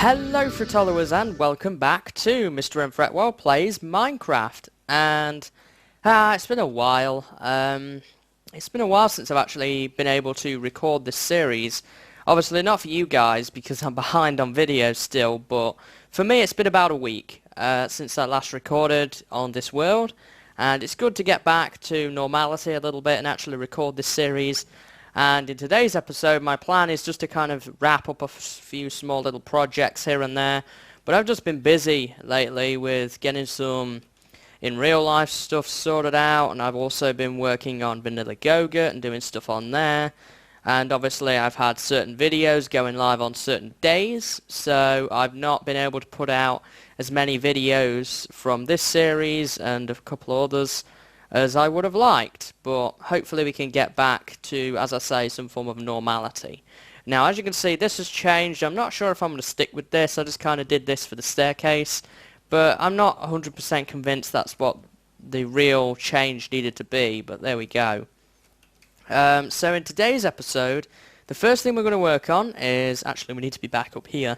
Hello fruit followers and welcome back to MrMFretwell Plays Minecraft. And it's been a while. It's been a while since I've actually been able to record this series. Obviously not for you guys because I'm behind on videos still, but for me it's been about a week since I last recorded on this world. And it's good to get back to normality a little bit and actually record this series. And in today's episode, my plan is just to kind of wrap up a few small little projects here and there. But I've just been busy lately with getting some in real life stuff sorted out, and I've also been working on Vanilla Go-Gurt and doing stuff on there. And obviously I've had certain videos going live on certain days, so I've not been able to put out as many videos from this series and a couple others as I would have liked, but hopefully we can get back to, as I say, some form of normality. Now, as you can see, this has changed. I'm not sure if I'm going to stick with this. I just kind of did this for the staircase, but I'm not 100% convinced that's what the real change needed to be, but there we go. So in today's episode, the first thing we're going to work on is, actually we need to be back up here.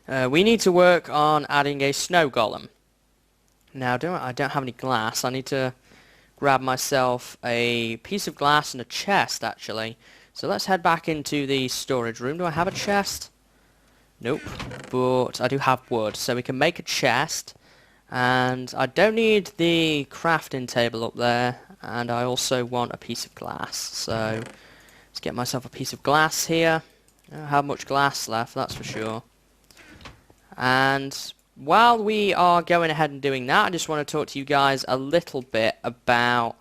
We need to work on adding a snow golem. Now, I don't have any glass. I need to grab myself a piece of glass and a chest, actually. So let's head back into the storage room. Do I have a chest? Nope. But I do have wood, so we can make a chest. And I don't need the crafting table up there. And I also want a piece of glass. So let's get myself a piece of glass here. I don't have much glass left, that's for sure. And while we are going ahead and doing that, I just want to talk to you guys a little bit about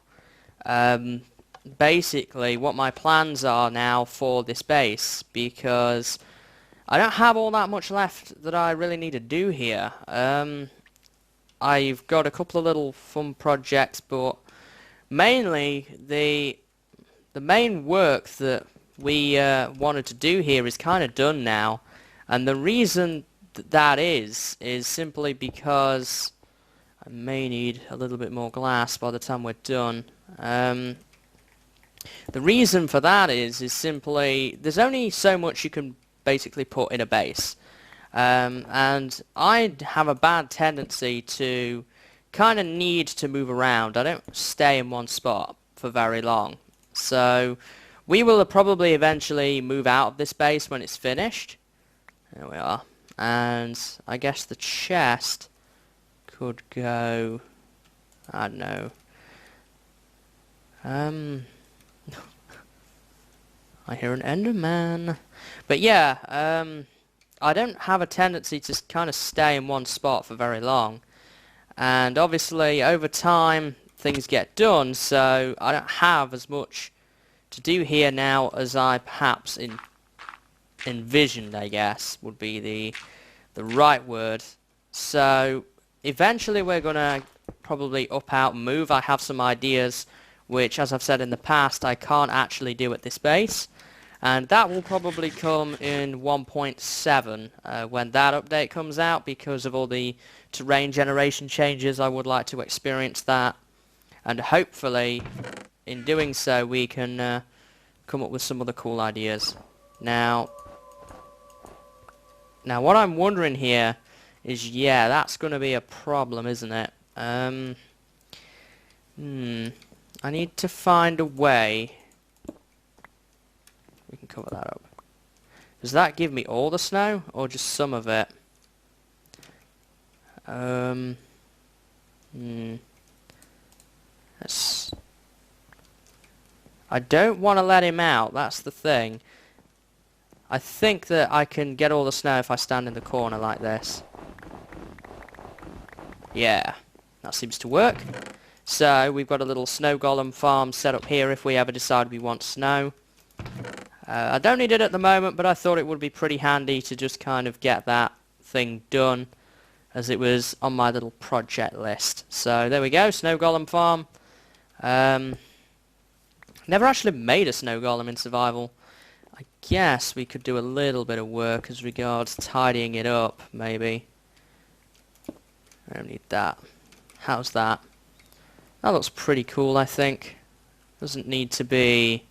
basically what my plans are now for this base, because I don't have all that much left that I really need to do here. I've got a couple of little fun projects, but mainly the main work that we wanted to do here is kind of done now, and the reason that is simply because I may need a little bit more glass by the time we're done. The reason for that is simply there's only so much you can basically put in a base, and I have a bad tendency to kind of need to move around. I don't stay in one spot for very long, so we will probably eventually move out of this base when it's finished. There we are. And I guess the chest could go, I don't know, I hear an Enderman. But yeah, I don't have a tendency to kind of stay in one spot for very long. And obviously over time things get done, so I don't have as much to do here now as I perhaps envisioned, I guess, would be the right word. So eventually we're gonna probably up out and move. I have some ideas which, as I've said in the past, I can't actually do at this base, and that will probably come in 1.7 when that update comes out, because of all the terrain generation changes. I would like to experience that, and hopefully in doing so we can come up with some other cool ideas. Now what I'm wondering here is, yeah, that's going to be a problem, isn't it? I need to find a way we can cover that up. Does that give me all the snow, or just some of it? I don't want to let him out, that's the thing. I think that I can get all the snow if I stand in the corner like this. Yeah, that seems to work. So we've got a little snow golem farm set up here if we ever decide we want snow. I don't need it at the moment, but I thought it would be pretty handy to just kind of get that thing done, as it was on my little project list. So there we go, snow golem farm. Never actually made a snow golem in survival. I guess we could do a little bit of work as regards tidying it up, maybe. I don't need that. How's that? That looks pretty cool, I think. Doesn't need to be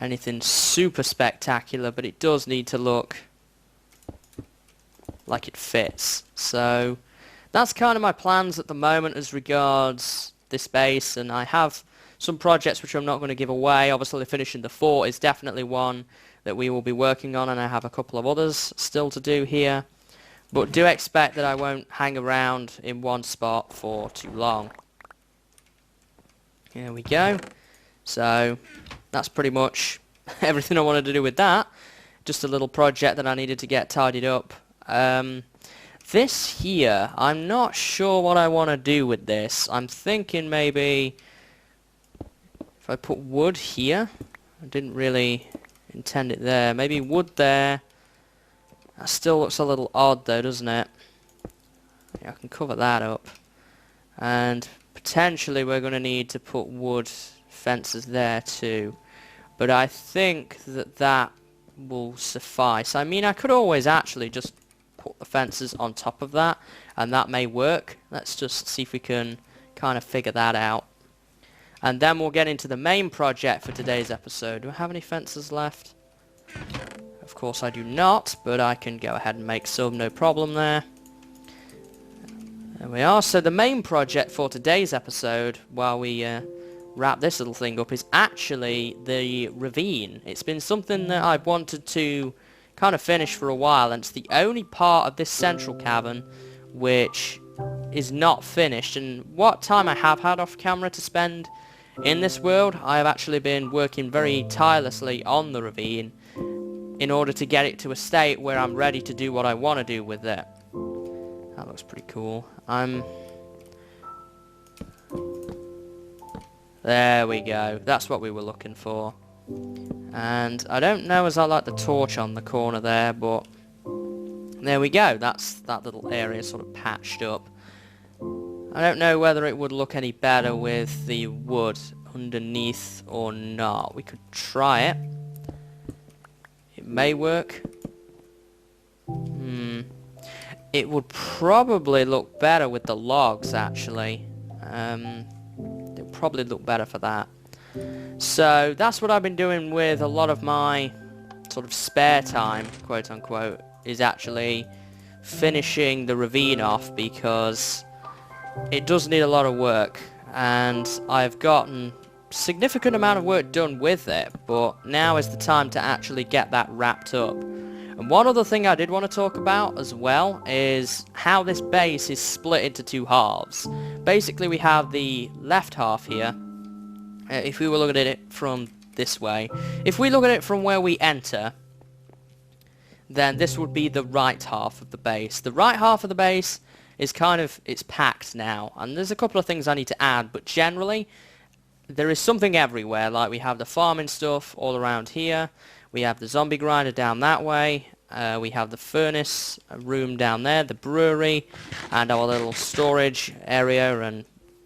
anything super spectacular, but it does need to look like it fits. So that's kind of my plans at the moment as regards this base, and I have some projects which I'm not going to give away. Obviously finishing the fort is definitely one that we will be working on, and I have a couple of others still to do here. But do expect that I won't hang around in one spot for too long. Here we go. So that's pretty much everything I wanted to do with that. Just a little project that I needed to get tidied up. This here, I'm not sure what I want to do with this. I'm thinking maybe if I put wood here. I didn't really intend it there. Maybe wood there. That still looks a little odd though, doesn't it? Yeah, I can cover that up. And potentially we're going to need to put wood fences there too. But I think that that will suffice. I mean, I could always actually just put the fences on top of that, and that may work. Let's just see if we can kind of figure that out. And then we'll get into the main project for today's episode. Do I have any fences left? Of course I do not, but I can go ahead and make some, no problem there. There we are. So the main project for today's episode, while we wrap this little thing up, is actually the ravine. It's been something that I've wanted to kind of finish for a while, and it's the only part of this central cavern which is not finished. And what time I have had off camera to spend in this world, I have actually been working very tirelessly on the ravine in order to get it to a state where I'm ready to do what I want to do with it. That looks pretty cool. There we go. That's what we were looking for. And I don't know as I like the torch on the corner there, but there we go. That's that little area sort of patched up. I don't know whether it would look any better with the wood underneath or not. We could try it. It may work. It would probably look better with the logs, actually. It would probably look better for that. So that's what I've been doing with a lot of my sort of spare time, quote unquote, is actually finishing the ravine off, because it does need a lot of work, and I've gotten significant amount of work done with it, but now is the time to actually get that wrapped up. And one other thing I did want to talk about as well is how this base is split into two halves. Basically we have the left half here. If we were looking at it from this way, if we look at it from where we enter, then this would be the right half of the base. The right half of the base is kind of, it's packed now, and there's a couple of things I need to add, but generally there is something everywhere. Like we have the farming stuff all around here, we have the zombie grinder down that way, we have the furnace room down there, the brewery, and our little storage area and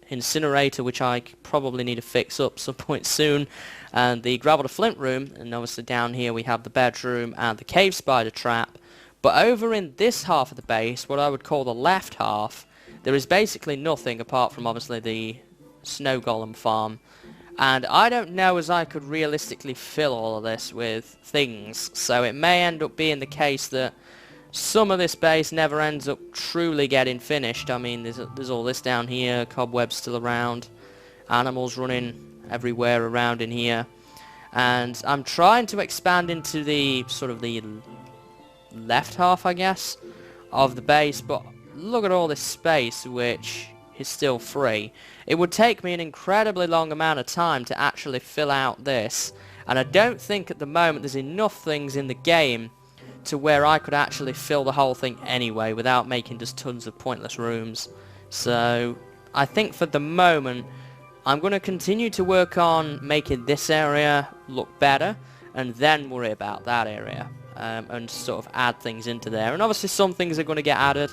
incinerator, which I probably need to fix up some point soon, and the gravel to flint room. And obviously down here we have the bedroom and the cave spider trap. But over in this half of the base, what I would call the left half, there is basically nothing apart from obviously the snow golem farm. And I don't know as I could realistically fill all of this with things, so it may end up being the case that some of this base never ends up truly getting finished. I mean, there's all this down here, cobwebs still around, animals running everywhere around in here. And I'm trying to expand into the sort of the left half, I guess, of the base, but look at all this space which is still free. It would take me an incredibly long amount of time to actually fill out this, and I don't think at the moment there's enough things in the game to where I could actually fill the whole thing anyway without making just tons of pointless rooms. So I think for the moment I'm going to continue to work on making this area look better, and then worry about that area, and sort of add things into there. And obviously some things are going to get added.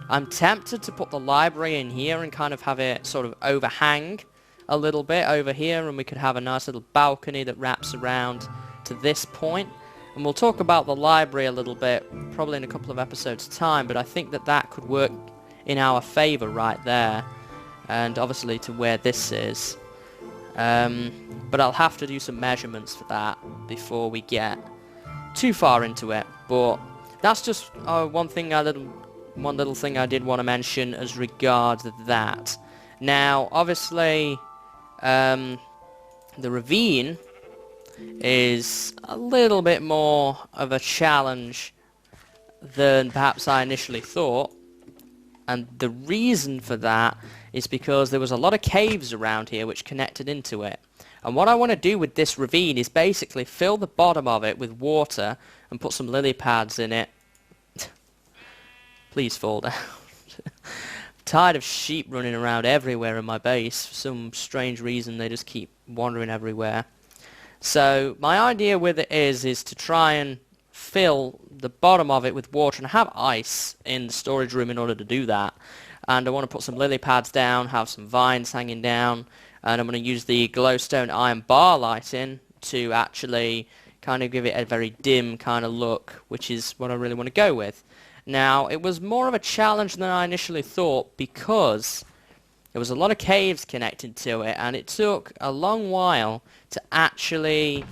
I'm tempted to put the library in here and kind of have it sort of overhang a little bit over here, and we could have a nice little balcony that wraps around to this point. And we'll talk about the library a little bit, probably in a couple of episodes' time, but I think that that could work in our favour right there, and obviously to where this is. But I'll have to do some measurements for that before we get too far into it. But that's just one little thing I did want to mention as regards that. Now, obviously, the ravine is a little bit more of a challenge than perhaps I initially thought, and the reason for that is because there was a lot of caves around here which connected into it. And what I want to do with this ravine is basically fill the bottom of it with water and put some lily pads in it. Please fall down. Tired of sheep running around everywhere in my base. For some strange reason they just keep wandering everywhere. So my idea with it is to try and fill the bottom of it with water and have ice in the storage room in order to do that. And I want to put some lily pads down, have some vines hanging down, and I'm going to use the glowstone iron bar lighting to actually kind of give it a very dim kind of look, which is what I really want to go with. Now, it was more of a challenge than I initially thought because there was a lot of caves connected to it, and it took a long while to actually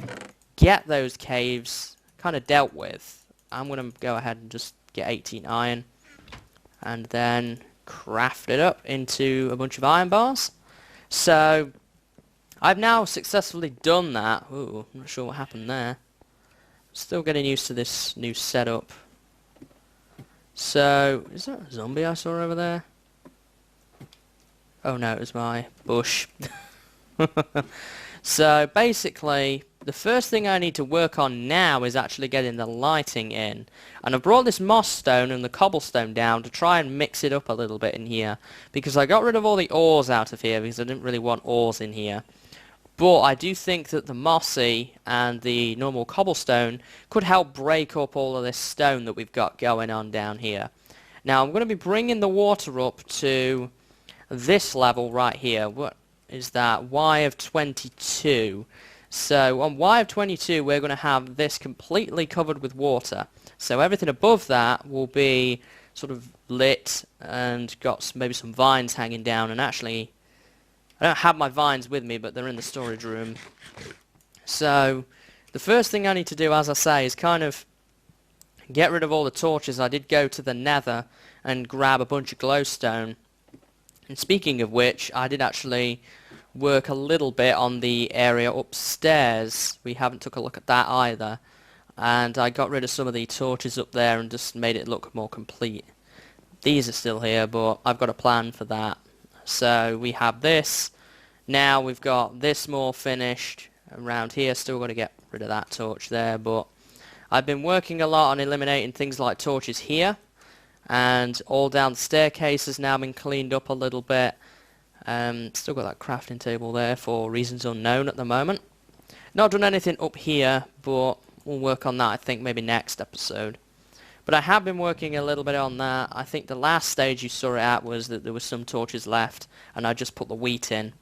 get those caves kind of dealt with. I'm going to go ahead and just get 18 iron and then craft it up into a bunch of iron bars. So I've now successfully done that. Ooh, I'm not sure what happened there. Still getting used to this new setup. So, is that a zombie I saw over there? Oh no, it was my bush. So basically, the first thing I need to work on now is actually getting the lighting in. And I brought this moss stone and the cobblestone down to try and mix it up a little bit in here. Because I got rid of all the ores out of here because I didn't really want ores in here. But I do think that the mossy and the normal cobblestone could help break up all of this stone that we've got going on down here. Now I'm going to be bringing the water up to this level right here. What is that? Y of 22. So on Y of 22 we're going to have this completely covered with water. So everything above that will be sort of lit and got maybe some vines hanging down. And actually, I don't have my vines with me, but they're in the storage room. So the first thing I need to do, as I say, is kind of get rid of all the torches. I did go to the nether and grab a bunch of glowstone. And speaking of which, I did actually work a little bit on the area upstairs. We haven't took a look at that either. And I got rid of some of the torches up there and just made it look more complete. These are still here, but I've got a plan for that. So we have this. Now we've got this more finished around here. Still got to get rid of that torch there, but I've been working a lot on eliminating things like torches here. And all down the staircase has now been cleaned up a little bit. Still got that crafting table there for reasons unknown at the moment. Not done anything up here, but we'll work on that I think maybe next episode. But I have been working a little bit on that. I think the last stage you saw it at was that there were some torches left, and I just put the wheat in.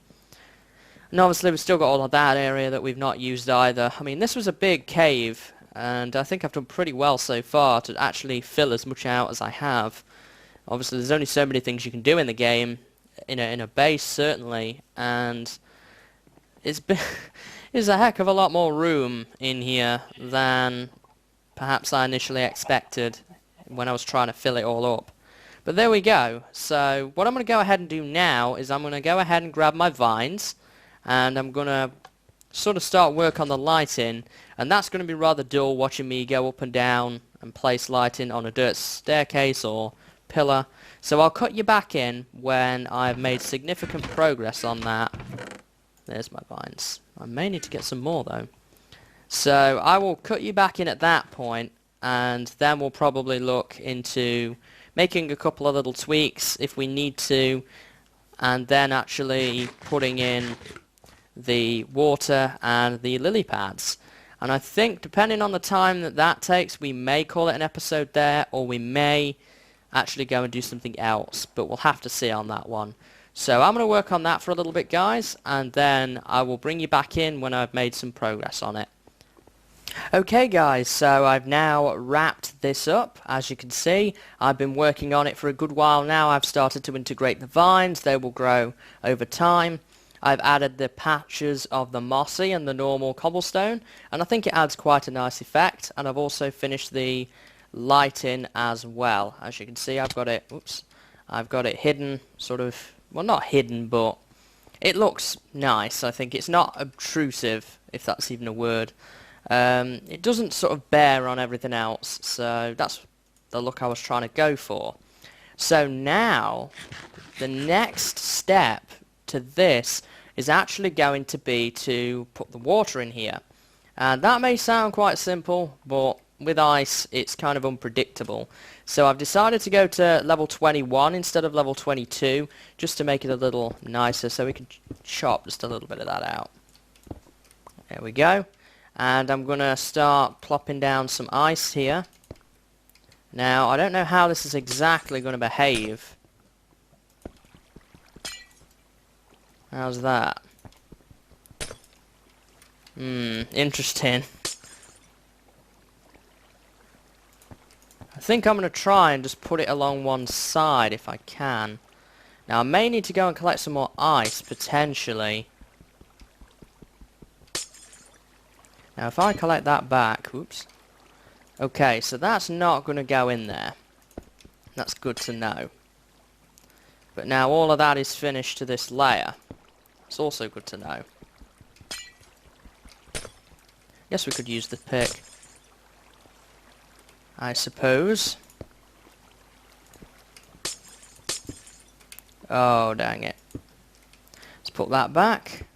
And obviously we've still got all of that area that we've not used either. I mean, this was a big cave, and I think I've done pretty well so far to actually fill as much out as I have. Obviously there's only so many things you can do in the game, in a base certainly, and it's been there's a heck of a lot more room in here than perhaps I initially expected when I was trying to fill it all up. But there we go. So what I'm going to go ahead and do now is I'm going to go ahead and grab my vines, and I'm going to sort of start work on the lighting, and that's going to be rather dull watching me go up and down and place lighting on a dirt staircase or pillar. So I'll cut you back in when I've made significant progress on that. There's my vines. I may need to get some more though. So I will cut you back in at that point, and then we'll probably look into making a couple of little tweaks if we need to, and then actually putting in the water and the lily pads. And I think depending on the time that that takes, we may call it an episode there, or we may actually go and do something else, but we'll have to see on that one. So I'm going to work on that for a little bit, guys, and then I will bring you back in when I've made some progress on it. Okay guys, so I've now wrapped this up. As you can see, I've been working on it for a good while now. I've started to integrate the vines. They will grow over time. I've added the patches of the mossy and the normal cobblestone, and I think it adds quite a nice effect. And I've also finished the lighting as well. As you can see, I've got it, oops, I've got it hidden, sort of, well, not hidden, but it looks nice. I think it's not obtrusive, if that's even a word. It doesn't sort of bear on everything else, so that's the look I was trying to go for. So now, the next step to this is actually going to be to put the water in here. And that may sound quite simple, but with ice it's kind of unpredictable. So I've decided to go to level 21 instead of level 22, just to make it a little nicer, so we can chop just a little bit of that out. There we go. And I'm going to start plopping down some ice here. Now, I don't know how this is exactly going to behave. How's that? Interesting. I think I'm going to try and just put it along one side if I can. Now, I may need to go and collect some more ice, potentially. Now, if I collect that back, oops. Okay, so that's not going to go in there. That's good to know. But now all of that is finished to this layer. It's also good to know. Guess we could use the pick, I suppose. Oh, dang it. Let's put that back.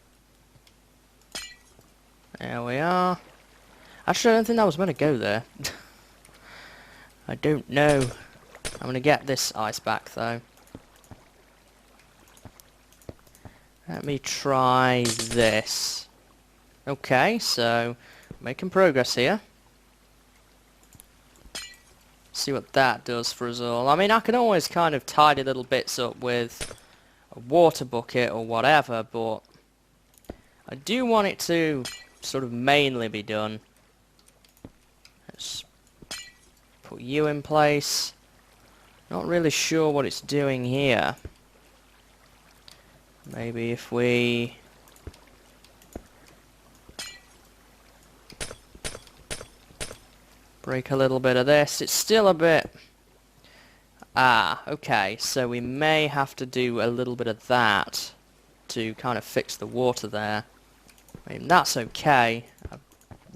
There we are. Actually, I don't think that was going to go there. I don't know. I'm going to get this ice back, though. Let me try this. Okay, so making progress here. See what that does for us all. I mean, I can always kind of tidy little bits up with a water bucket or whatever, but I do want it to sort of mainly be done. Let's put you in place. Not really sure what it's doing here. Maybe if we break a little bit of this, it's still a bit... Ah, okay, so we may have to do a little bit of that to kind of fix the water there. I mean, that's okay. I've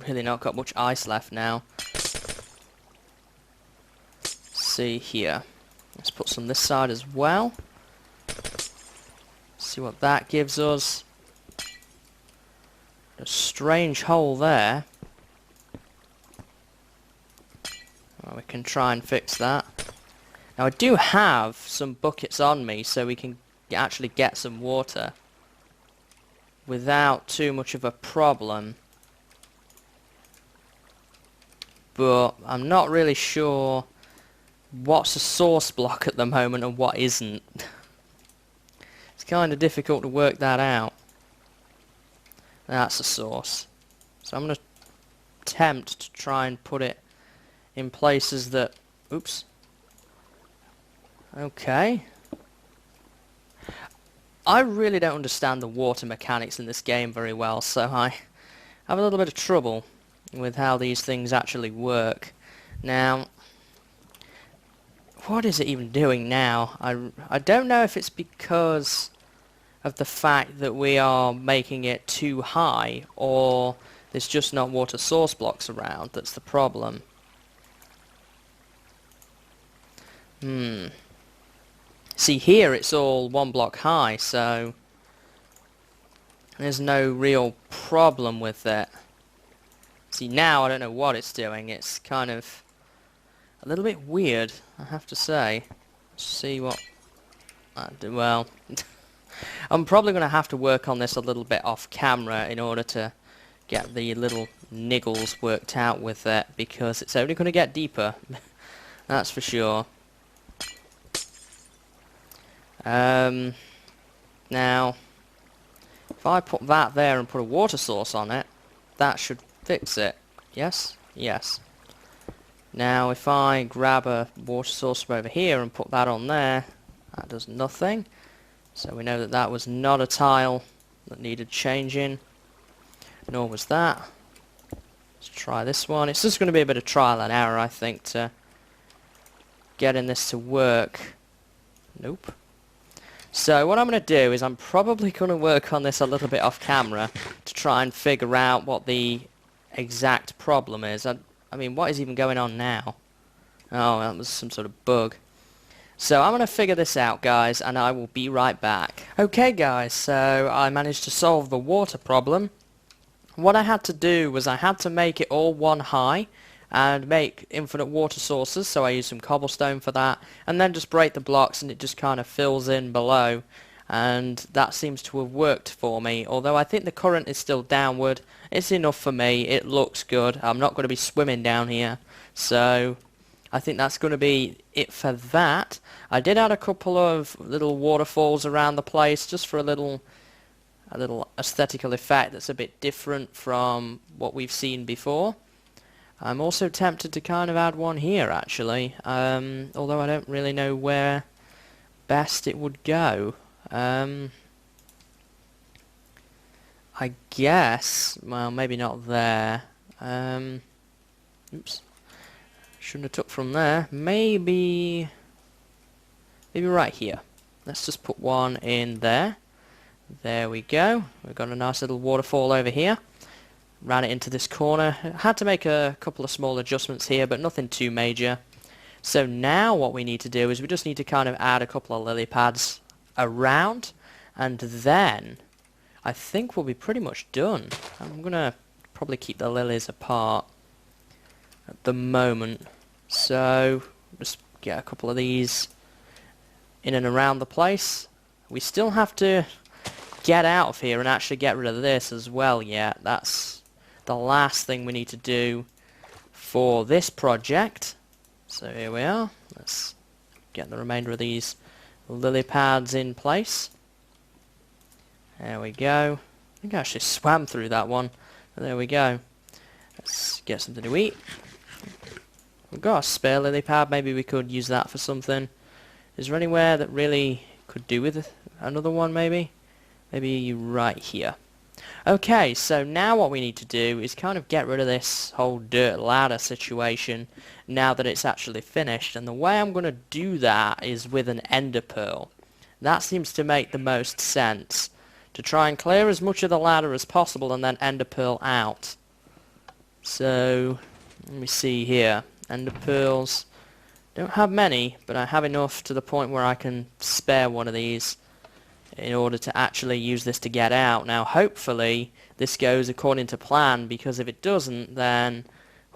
really not got much ice left now. See here. Let's put some this side as well. See what that gives us. A strange hole there. Well, we can try and fix that. Now I do have some buckets on me, so we can actually get some water without too much of a problem. But I'm not really sure what's a source block at the moment and what isn't. It's kind of difficult to work that out. That's a source. So I'm going to attempt to try and put it in places that... Oops. Okay. I really don't understand the water mechanics in this game very well, so I have a little bit of trouble with how these things actually work. Now, what is it even doing now? I don't know if it's because of the fact that we are making it too high, or there's just not water source blocks around that's the problem. See, here it's all one block high, so there's no real problem with it. See, now I don't know what it's doing. It's kind of a little bit weird, I have to say. Let's see what I do. Well, I'm probably going to have to work on this a little bit off camera in order to get the little niggles worked out with it, because it's only going to get deeper. That's for sure. Now, if I put that there and put a water source on it, that should fix it. Yes? Yes. Now, if I grab a water source from over here and put that on there, that does nothing. So we know that that was not a tile that needed changing, nor was that. Let's try this one. It's just going to be a bit of trial and error, I think, to getting this to work. Nope. So what I'm going to do is I'm probably going to work on this a little bit off camera to try and figure out what the exact problem is. I mean, what is even going on now? Oh, that was some sort of bug. So I'm going to figure this out, guys, and I will be right back. Okay, guys, so I managed to solve the water problem. What I had to do was I had to make it all one high and make infinite water sources, so I used some cobblestone for that, and then just break the blocks and it just kind of fills in below, and that seems to have worked for me. Although I think the current is still downward, it's enough for me, it looks good. I'm not going to be swimming down here, so I think that's going to be it for that. I did add a couple of little waterfalls around the place just for a little aesthetical effect that's a bit different from what we've seen before. I'm also tempted to kind of add one here, actually, although I don't really know where best it would go. I guess, well, maybe not there. Oops. Shouldn't have took from there. Maybe right here. Let's just put one in there. There we go. We've got a nice little waterfall over here. Ran it into this corner. Had to make a couple of small adjustments here, but nothing too major. So now what we need to do is we just need to kind of add a couple of lily pads around, and then I think we'll be pretty much done. I'm gonna probably keep the lilies apart at the moment. So just get a couple of these in and around the place. We still have to get out of here and actually get rid of this as well yet. That's the last thing we need to do for this project. So here we are. Let's get the remainder of these lily pads in place. There we go. I think I actually swam through that one. There we go. Let's get something to eat. We've got a spare lily pad. Maybe we could use that for something. Is there anywhere that really could do with another one, maybe? Maybe right here. Okay, so now what we need to do is kind of get rid of this whole dirt ladder situation now that it's actually finished. And the way I'm going to do that is with an ender pearl. That seems to make the most sense. To try and clear as much of the ladder as possible and then ender pearl out. So, let me see here. Ender pearls. Don't have many, but I have enough to the point where I can spare one of these in order to actually use this to get out. Now hopefully this goes according to plan, because if it doesn't, then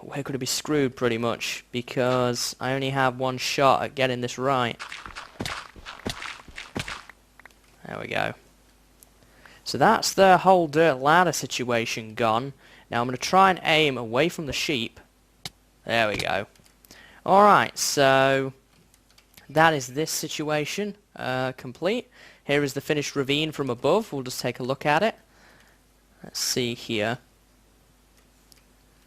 we're going to be screwed pretty much, because I only have one shot at getting this right. There we go. So that's the whole dirt ladder situation gone. Now I'm going to try and aim away from the sheep. There we go. Alright, so that is this situation complete. Here is the finished ravine from above. We'll just take a look at it. Let's see here.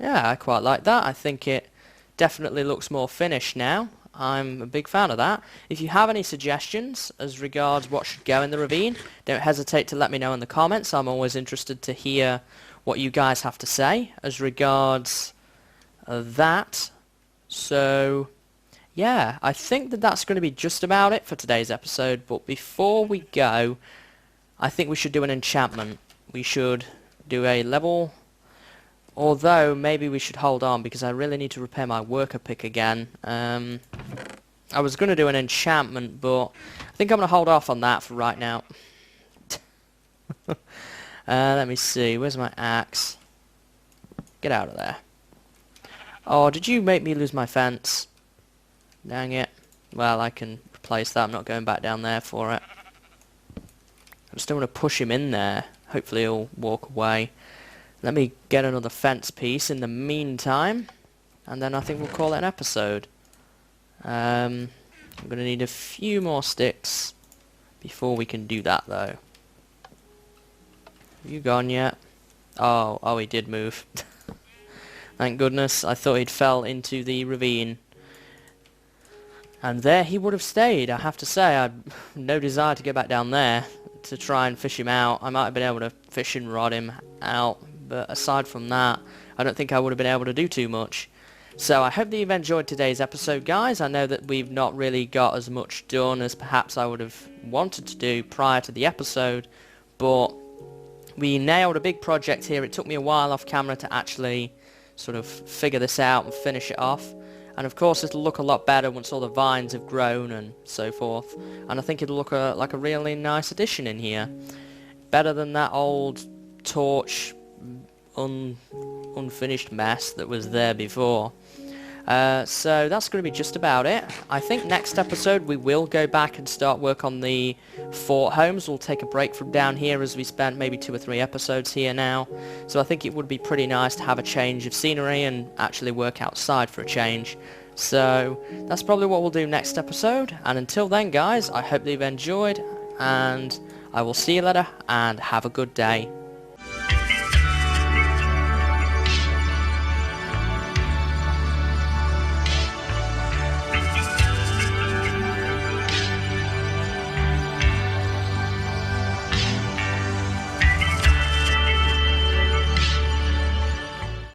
Yeah, I quite like that. I think it definitely looks more finished now. I'm a big fan of that. If you have any suggestions as regards what should go in the ravine, don't hesitate to let me know in the comments. I'm always interested to hear what you guys have to say as regards that. So yeah, I think that that's going to be just about it for today's episode, but before we go, I think we should do an enchantment. We should do a level, although maybe we should hold on because I really need to repair my worker pick again. I was going to do an enchantment, but I think I'm going to hold off on that for right now. Let me see, where's my axe? Get out of there. Oh, did you make me lose my fence? Dang it. Well, I can replace that. I'm not going back down there for it. I just don't want to push him in there. Hopefully he'll walk away. Let me get another fence piece in the meantime, and then I think we'll call it an episode. I'm going to need a few more sticks before we can do that, though. Have you gone yet? Oh, he did move. Thank goodness. I thought he'd fell into the ravine. And there he would have stayed. I have to say, I had no desire to go back down there to try and fish him out. I might have been able to fish and rod him out, but aside from that, I don't think I would have been able to do too much. So I hope that you've enjoyed today's episode, guys. I know that we've not really got as much done as perhaps I would have wanted to do prior to the episode, but we nailed a big project here. It took me a while off camera to actually sort of figure this out and finish it off. And of course it'll look a lot better once all the vines have grown and so forth. And I think it'll look like a really nice addition in here. Better than that old torch unfinished mess that was there before. So that's going to be just about it. I think next episode we will go back and start work on the fort homes. We'll take a break from down here as we spent maybe 2 or 3 episodes here now. So I think it would be pretty nice to have a change of scenery and actually work outside for a change. So that's probably what we'll do next episode. And until then, guys, I hope that you've enjoyed, and I will see you later and have a good day.